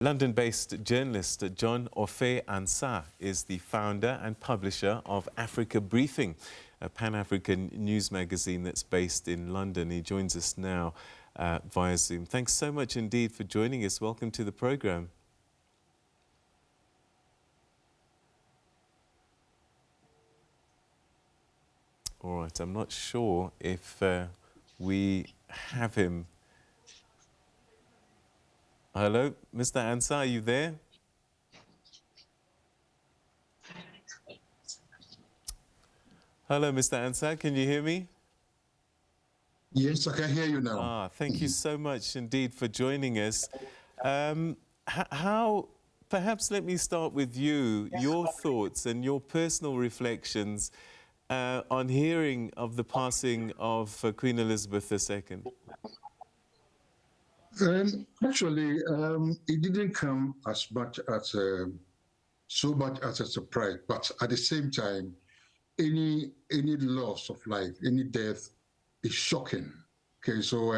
London-based journalist Jon Offei-Ansah is the founder and publisher of Africa Briefing, a Pan-African news magazine that's based in London. He joins us now via Zoom. Thanks so much indeed for joining us. Welcome to the programme. All right, I'm not sure if we have him. Hello, Mr. Ansah, are you there? Hello, Mr. Ansah, can you hear me? Yes, I can hear you now. Thank you so much indeed for joining us. Perhaps let me start with you, your thoughts and your personal reflections on hearing of the passing of Queen Elizabeth II. Actually, it didn't come as much as so much as a surprise, but at the same time, any loss of life, any death is shocking. Okay, so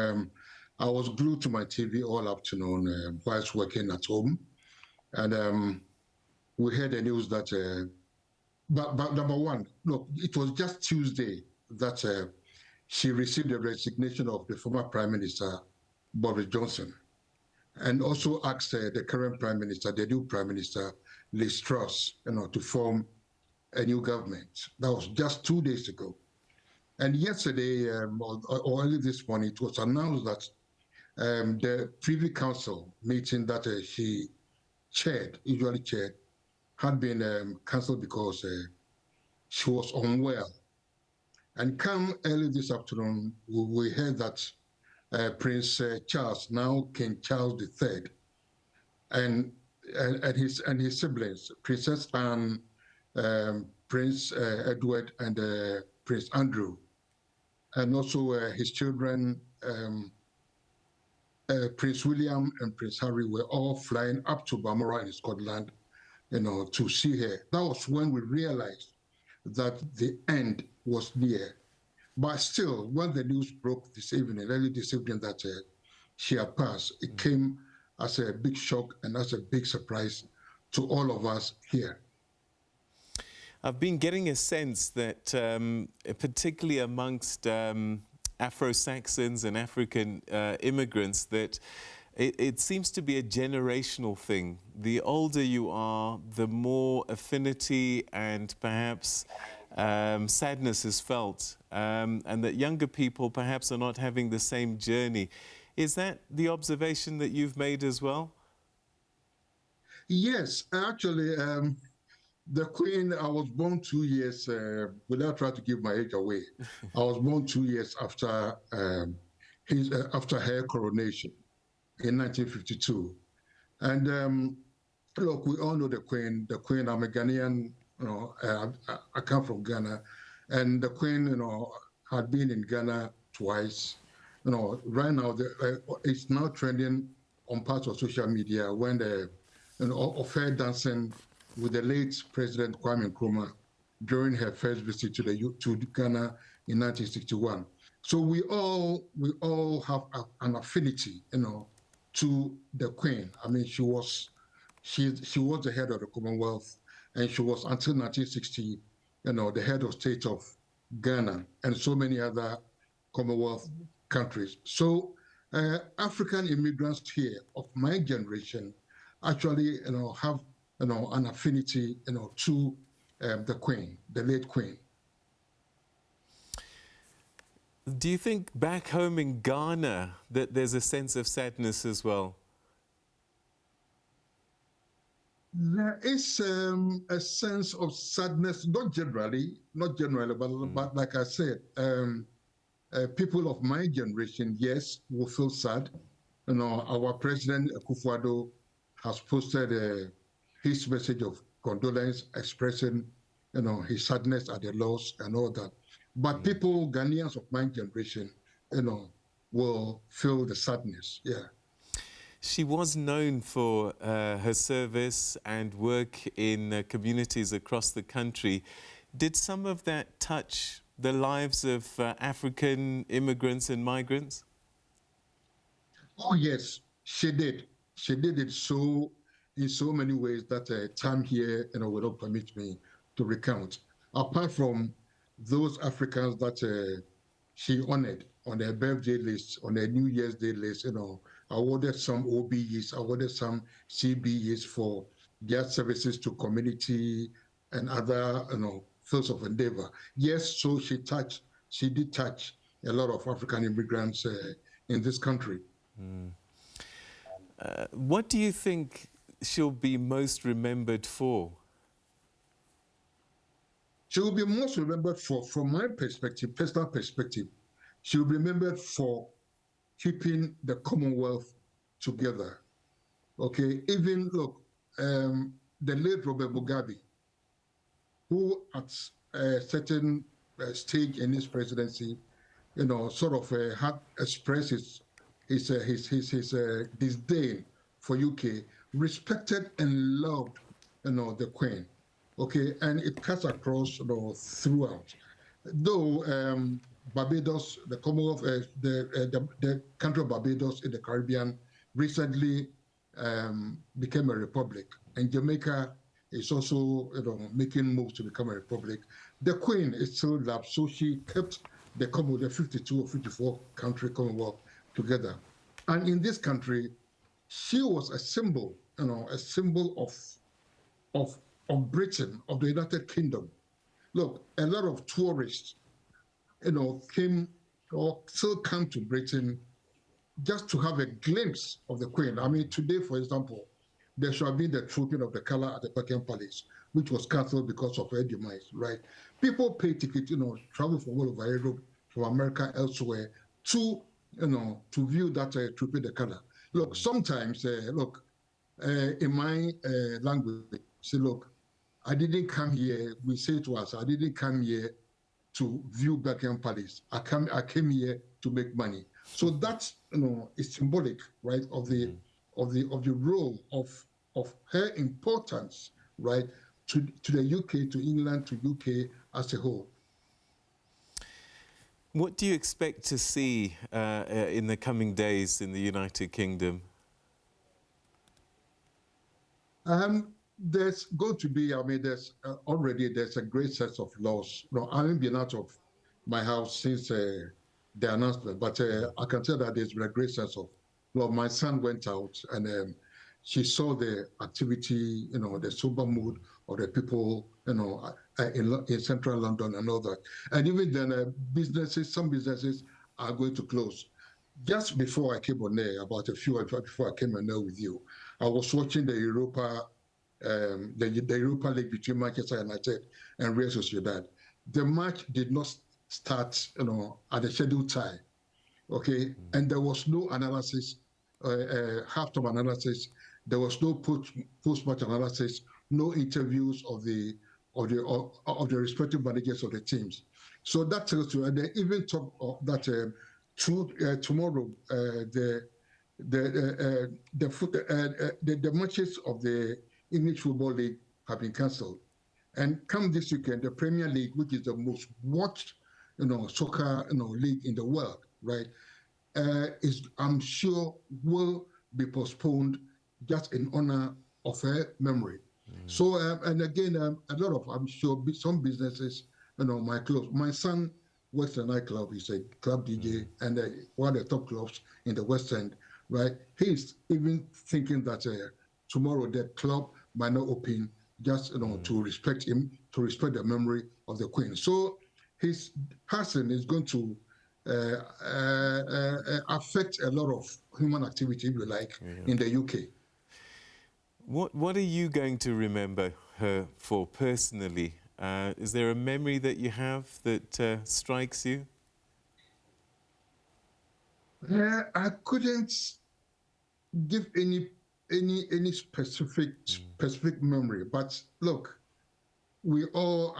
I was glued to my TV all afternoon whilst working at home, and we heard the news that. But number one, look, it was just Tuesday that she received the resignation of the former Prime Minister Boris Johnson, and also asked the current Prime Minister, the new Prime Minister Liz Truss, to form a new government. That was just 2 days ago. And yesterday, or early this morning, it was announced that the Privy Council meeting that she usually chaired, had been cancelled because she was unwell. And come early this afternoon, we heard that Prince Charles, now King Charles III, and his siblings, Princess Anne, Prince Edward, and Prince Andrew, and also his children, Prince William and Prince Harry, were all flying up to Balmoral in Scotland, to see her. That was when we realized that the end was near. But still, when the news broke early this evening, that she had passed, it came as a big shock and as a big surprise to all of us here. I've been getting a sense that, particularly amongst Afro-Saxons and African immigrants, that it seems to be a generational thing. The older you are, the more affinity and perhaps sadness is felt, and that younger people perhaps are not having the same journey. Is that the observation that you've made as well? Yes, actually, the Queen, I was born 2 years, without trying to give my age away, I was born 2 years after after her coronation in 1952. And look, we all know the Queen. The Queen, I'm a Ghanaian, I come from Ghana, and the Queen, had been in Ghana twice. Right now, it's now trending on parts of social media when the affair dancing with the late President Kwame Nkrumah during her first visit to Ghana in 1961. So we all have an affinity, to the Queen. I mean, she was the head of the Commonwealth, and she was until 1960, the head of state of Ghana and so many other Commonwealth countries. So African immigrants here of my generation actually, have an affinity, to the Queen, the late Queen. Do you think back home in Ghana that there's a sense of sadness as well? There is a sense of sadness, not generally, but like I said, people of my generation, yes, will feel sad. Our President Akufo-Addo has posted his message of condolence, expressing, his sadness at the loss and all that. But people, Ghanaians of my generation, will feel the sadness, yeah. She was known for her service and work in communities across the country. Did some of that touch the lives of African immigrants and migrants? Oh, yes, she did. she did it so in so many ways that time here, will not permit me to recount. Apart from those Africans that she honored on their birthday list, on their New Year's Day list, awarded some OBEs, awarded some CBEs for their services to community and other, fields of endeavor. Yes, so she did touch a lot of African immigrants in this country. What do you think she'll be most remembered for? She will be most remembered for, from my perspective, personal perspective, she will be remembered for keeping the Commonwealth together. Okay, even look, the late Robert Mugabe, who at a certain stage in his presidency, sort of had expressed his disdain for UK, respected and loved, the Queen. Okay, and it cuts across, throughout. Though Barbados, the Commonwealth, the country of Barbados in the Caribbean recently became a republic, and Jamaica is also, making moves to become a republic. The Queen is still loved, so she kept the Commonwealth, the 52 or 54 country Commonwealth together. And in this country, she was a symbol, a symbol of Britain, of the United Kingdom. Look, a lot of tourists, came or still come to Britain just to have a glimpse of the Queen. I mean, today, for example, there should have been the trooping of the colour at the Buckingham Palace, which was cancelled because of her demise, right? People pay tickets, travel from all over Europe, from America, elsewhere, to view that trooping the colour. Look, sometimes, in my language, say, look, I didn't come here, we say to us, I didn't come here to view Buckingham Palace. I came here to make money. So that, is symbolic, right, of the role of her importance, right, to the UK, to England, to UK as a whole. What do you expect to see in the coming days in the United Kingdom? There's going to be, there's a great set of laws. I haven't been out of my house since the announcement, but I can tell that there's been a great sense of law. My son went out and she saw the activity, the sober mood of the people, in central London and all that. And even then, some businesses are going to close. Just before I came on air, about a few hours before I came on air with you, I was watching the Europa League between Manchester United and Real Sociedad. The match did not start, at the scheduled time, okay? And there was no analysis, halftime analysis. There was no post-match analysis, no interviews of the respective managers of the teams. So that tells you, and they even talk of that tomorrow, the matches of the English Football League have been cancelled. And come this weekend, the Premier League, which is the most watched, soccer, league in the world, right, I'm sure will be postponed just in honor of her memory. So, and again, a lot of, I'm sure, some businesses, might close. My son works in a nightclub. He's a club DJ and one of the top clubs in the West End, right? He's even thinking that tomorrow the club might not open just, to respect him, to respect the memory of the Queen. So his passing is going to affect a lot of human activity, if you like, in the UK. What are you going to remember her for personally? Is there a memory that you have that strikes you? I couldn't give any specific memory, but look, we all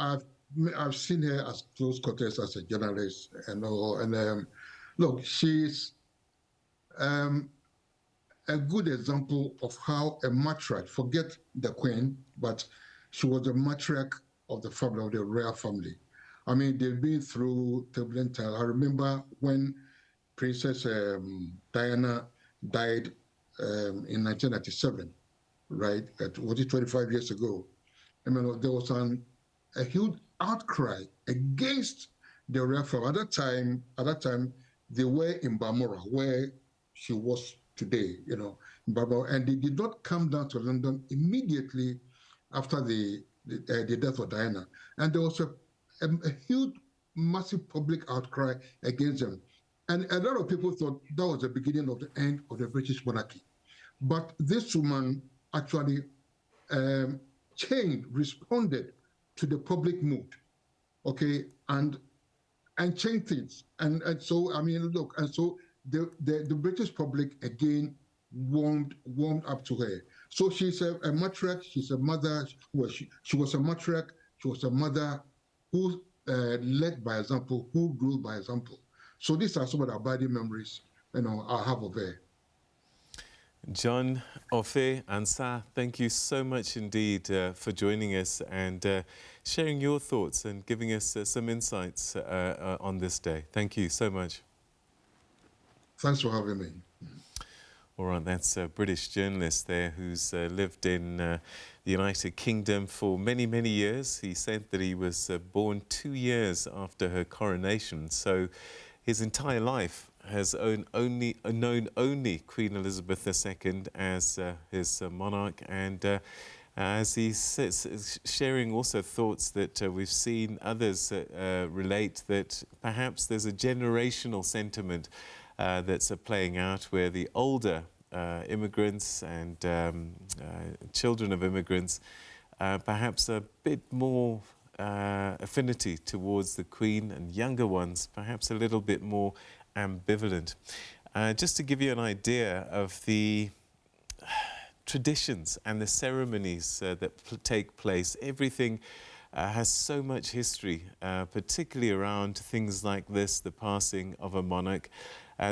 I've seen her as close quarters as a journalist and all, and look, she's a good example of how a matriarch, forget the Queen, but she was a matriarch of the family, of the royal family. I mean, they've been through turbulent times. I remember when Princess Diana died in 1997, right? Was it 25 years ago? I mean, there was a huge outcry against the reform. At that time, they were in Bamora, where she was today, in Bamora, and they did not come down to London immediately after the death of Diana. And there was a huge, massive public outcry against them. And a lot of people thought that was the beginning of the end of the British monarchy. But this woman actually changed, responded to the public mood, okay, and changed things. And so, I mean, look, and so the British public again warmed up to her. So she's a matriarch, she's a mother, well, she was a matriarch, she was a mother who led by example, who grew by example. So these are some of the abiding memories, I have of her. Jon Offei-Ansah, thank you so much indeed for joining us and sharing your thoughts and giving us some insights on this day. Thank you so much. Thanks for having me. All right, that's a British journalist there who's lived in the United Kingdom for many, many years. He said that he was born 2 years after her coronation, so his entire life has known only Queen Elizabeth II as his monarch, and as he says, sharing also thoughts that we've seen others relate, that perhaps there's a generational sentiment that's playing out where the older immigrants and children of immigrants perhaps a bit more affinity towards the Queen, and younger ones perhaps a little bit more ambivalent. Just to give you an idea of the traditions and the ceremonies that take place, everything has so much history, particularly around things like this, the passing of a monarch.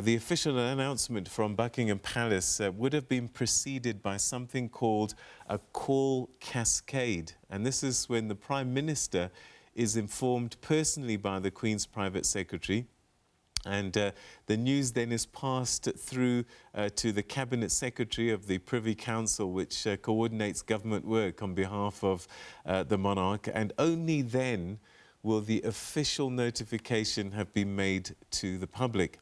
The official announcement from Buckingham Palace would have been preceded by something called a call cascade. And this is when the Prime Minister is informed personally by the Queen's private secretary. And the news then is passed through to the Cabinet Secretary of the Privy Council, which coordinates government work on behalf of the monarch. And only then will the official notification have been made to the public.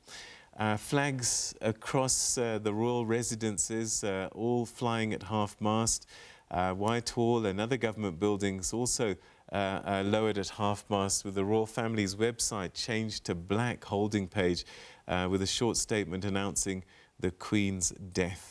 Flags across the royal residences, all flying at half-mast. Whitehall and other government buildings also lowered at half-mast, with the royal family's website changed to black holding page with a short statement announcing the Queen's death.